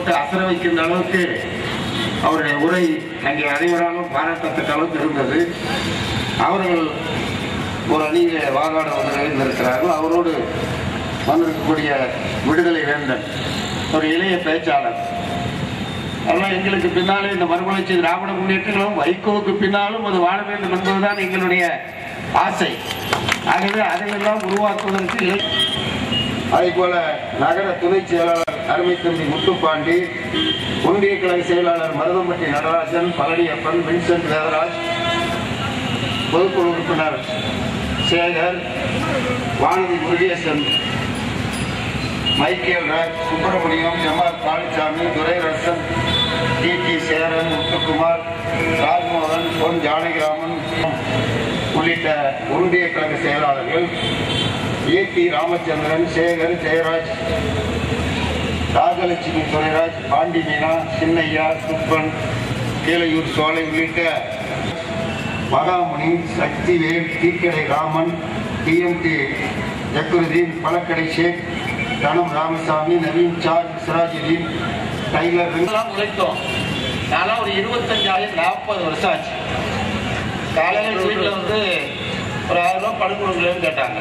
போட்டு அசர வைக்கின்ற அளவுக்கு அவருடைய உரை அங்கே அனைவராலும் பாராட்டத்தக்க அளவுக்கு இருந்தது. அவர்கள் ஒரு அணியை வாதாட வந்திருக்கிறார்கள். அவரோடு வந்திருக்கக்கூடிய விடுதலை வேந்தன் ஒரு இளைய பேச்சாளர். அதெல்லாம் எங்களுக்கு பின்னாலே இந்த மறுமலர்ச்சி திராவிட முன்னேற்றங்களும் வைகோவுக்கு பின்னாலும் அது வாழ வேண்டும் என்பதுதான் எங்களுடைய ஆசை. ஆகவே அதையெல்லாம் உருவாக்குவதற்கு அதே போல நகர துணை செயலாளர் அருமை தம்பி முத்துப்பாண்டி, ஒன்றிய கழக செயலாளர் மருதம்பட்டி நடராஜன், பழனியப்பன், வின்சென்ட் வேதராஜ், பொதுக்குழு உறுப்பினர் Sekar, Vanathi Murugesan, Michael Raj, Subramaniam, MR Kalisamy, Durairasan, T Cheran, Muthukumar, Rajmohan, Pon Janakiraman உள்ளிட்ட ஒன்றிய கழக செயலாளர்கள், ஏ.டி. ராமச்சந்திரன், சேகர், ஜெயராஜ், ராஜலட்சுமி, துரைராஜ், பாண்டி மீனா, சின்னையா, சுப்பன், கீழையூர் சோலை உள்ளிட்ட மகாமுனி, சக்திவேல், தீக்கடை ராமன், டிஎம்டி ஜக்குருதீன், பழக்கடை ஷேக், தனம் ராமசாமி, நவீன் சார்ஜ், சிராஜுதீன், டைலர் உழைத்தோம். நானும் ஒரு 25-40 வருஷம் ஆச்சு. காலையில் வீட்டில் வந்து ஒரு 1000 ரூபா படுக்கணுங்களேன்னு கேட்டாங்க.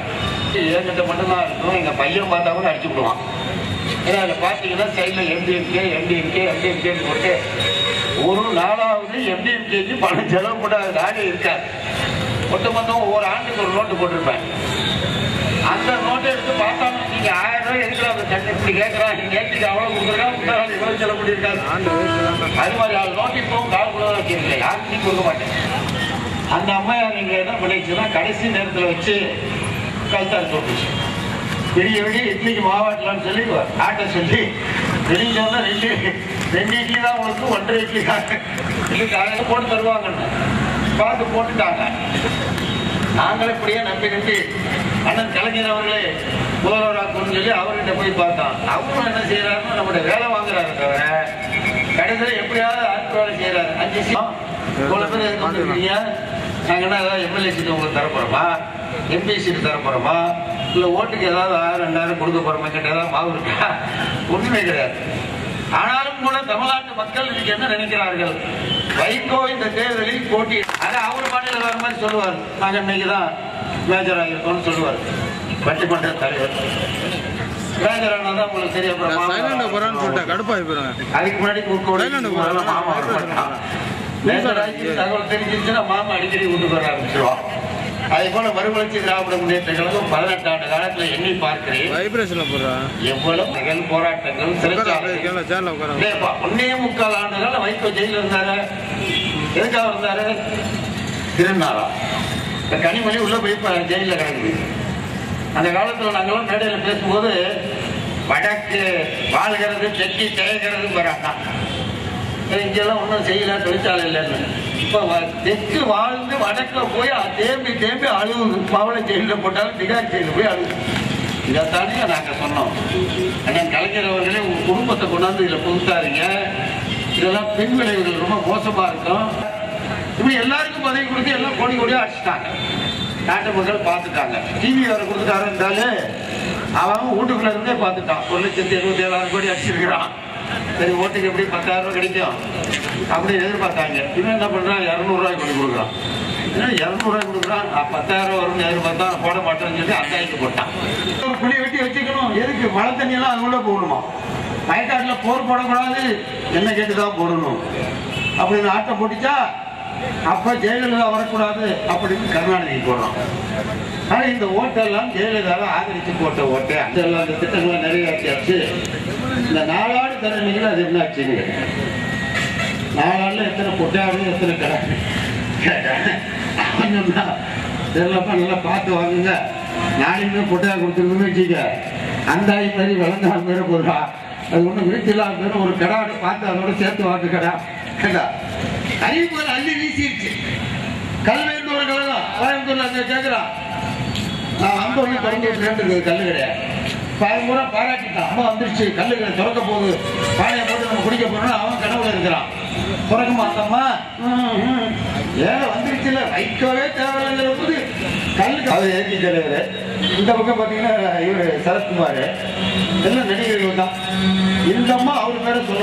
என்கிட்ட மட்டும்தான் இருக்கும். எங்கள் பையன் பார்த்தா கூட அடிச்சு விடுவான். ஏன்னா அதில் பார்த்தீங்கன்னா சைடில் எம்டிஎம்கேன்னு போட்டு ஒரு நாளாவது எம்டிஎம்கேக்கு பணம் செலவு போடாத நாடே இருக்காது. மொத்தம் ஒவ்வொரு ஆண்டுக்கு ஒரு நோட்டு போட்டிருப்பேன். அந்த நோட்டை எடுத்து பார்த்தாலும் நீங்க 1000 ரூபாய் எடுக்கிற அந்த சட்டை இப்படி கேட்கறான், நீங்க நேற்றுக்கு அவ்வளவு கொடுக்குறா, முன்னாள் இவ்வளவு செலவு பண்ணியிருக்காரு. அது மாதிரி அது நோட்டு இப்பவும் கால்குள்ள வச்சிருக்கேன், யாருக்கும் கொடுக்க மாட்டேன். அந்த அம்மையார் நீங்க என்ன பண்ணிச்சுன்னா கடைசி நேரத்தில் வச்சு கல்தார் போட்டுச்சு. விடிய இட்லிக்கு மாவாட்டலாம்னு சொல்லி ஆட்ட சொல்லி வெளிச்சோன்னா ரெண்டு இட்லி தான் உங்களுக்கு 1.5 இட்லி காலையில் போட்டு தருவாங்கன்னு பார்த்து போட்டுட்டாங்க. நாங்களும் இப்படியே நம்பி அண்ணன் கலைஞர் அவர்களே முதல்வராக்கணும்னு சொல்லி அவர்கிட்ட போய் பார்த்தோம். அவரும் என்ன செய்யறாருன்னா நம்முடைய வேலை வாங்குறாரு தவிர கடைசியில் எப்படியாவது ஆட்சி வேலை செய்யறாரு. 5 இவ்வளவு பேர் எதுக்கு வந்துருக்கீங்க, நாங்க என்ன ஏதாவது எம்எல்ஏ சீட்டு உங்களுக்கு தரப்போறோமா, எம்பி சீட்டு தரப்போறோமா, இல்ல ஓட்டுக்கு ஏதாவது 1000-2000 கொடுக்க போறோமா கிட்ட ஏதாவது மாவு இருக்கா? ஒண்ணுமே கிடையாது. ஆனாலும் கூட தமிழ்நாட்டு மக்கள் இன்னைக்கு என்ன நினைக்கிறார்கள், வைகோ இந்த தேர்தலில் போட்டி அது அவர் மாநில வேற மாதிரி சொல்லுவார். நாங்க இன்னைக்குதான் மேஜர் ஆகிருக்கோம்னு சொல்லுவார் பட்டிமன்ற தலைவர். மேஜர் ஆனாதான் உங்களுக்கு தெரிய அதுக்கு முன்னாடி மேஜர் ஆகி தகவல் தெரிஞ்சிருச்சுன்னா மாமா அடிக்கடி வீட்டுக்கு வர ஆரம்பிச்சிருவான். அதே போல மறுமலர்ச்சி திராவிட முன்னேற்ற கழகம் 18 ஆண்டு காலத்துல எண்ணி பார்க்கிறேன் எவ்வளவு போராட்டங்கள், சிறைச்சாலை. 1.25 ஆண்டுகள் வைகோ ஜெயில இருந்தாரு. எதுக்காக இருந்தாரு? திருநாளா கனிமொழி உள்ள போய் ஜெயில கிடக்குது. அந்த காலத்துல நாங்கெல்லாம் மேடையில பேசும்போது வடக்கு வாழ்கிறது, தெற்கு திரைகிறது வராங்க. இங்கெல்லாம் ஒன்றும் செய்யல, தொழிற்சாலை இல்லைன்னு. இப்ப தெற்கு வாழ்ந்து வடக்க போய் தேம்பி அழுவுது. பவளை ஜெயில போட்டாலும் திகார் ஜெயில போய் அழுவுது. இதைத்தானே நாங்க சொன்னோம். அண்ணன் கலைஞர் அவர்களே உங்க குடும்பத்தை கொண்டாந்து இதுல புகுத்தாருங்க, இதெல்லாம் பின் விளைவுகள் ரொம்ப மோசமா இருக்கும். இப்படி எல்லாருக்கும் பதவி கொடுத்து எல்லாம் கோடி கோடியா அடிச்சுட்டாங்க. நாட்டு மக்கள் பார்த்துட்டாங்க. டிவி வர கொடுத்துட்டாரு இருந்தாலே அவன் வீட்டுக்குள்ள இருந்தே பார்த்துட்டான். 1,77,000 கோடி அடிச்சிருக்கிறான். சரி ஓட்டுக்கு எப்படி 10,000 ரூபாய் கிடைக்கும் அப்படின்னு எதிர்பார்த்தாங்க. இன்னும் என்ன பண்றான், 200 ரூபாய் கொண்டு கொடுக்குறான். 200 ரூபாய் கொடுக்குறான், 10,000 வரும்னு எதிர்பார்த்தா போட மாட்டேன்னு சொல்லி அந்தாய்க்கு போட்டான். புளி வெட்டி வச்சுக்கணும். எதுக்கு? மழை தண்ணி எல்லாம் அது உள்ள போகணுமா? வயக்காட்டுல போர் போடக்கூடாது, என்ன கேட்டுதான் போடணும் அப்படின்னு ஆட்டை போட்டுச்சா. அப்ப ஜெயலலிதா வரக்கூடாது அப்படின்னு கருணாநிதி போடுறோம். ஆனா இந்த ஓட்டெல்லாம் ஜெயலலிதாவை ஆதரிச்சு போட்ட ஓட்டு. அந்த திட்டங்களை நிறைவேற்றியாச்சு. இந்த 4 ஆண்டு தரணிகள் அது என்ன ஆச்சுங்க? 4 ஆண்டுல எத்தனை பொட்டாடு, எத்தனை கடை நல்லா பார்த்து வாங்குங்க. நாளைக்குமே பொட்டாக கொடுத்துருந்தோம்னு வச்சுக்க, அந்த ஆயி மாதிரி விளங்காம பேர போடுறா. அது ஒன்றும் விரிச்சில்லாம பேரும் ஒரு கடாடு பார்த்து அதோட சேர்த்து வாங்க கடா அறிவிப்பு அள்ளி வீசிடுச்சு. கல்வேந்தூர் கழகம் கோயம்புத்தூர்ல அங்க கேட்கிறான். நான் அம்பூர்ல திறந்து விட்டுருக்கு கல்லு கிடையாது. பூரா பாராட்டிட்டான். அம்மா வந்துருச்சு, கல்லு கடை திறக்க போகுது, பானையை போட்டு நம்ம குடிக்க போறோம்னா அவன் கனவுல இருக்கிறான். திறக்க மாட்டோமா? ஏன் வந்துருச்சுல, வைக்கவே தேவையில்லைங்கிற போது கல்லுக்கு அவர் ஏற்றி தலைவர். இந்த பக்கம் பாத்தீங்கன்னா இவரு சரத்குமார், எல்லாம் நடிகர்கள் தான். இந்த அம்மா அவர் பேரை சொல்ல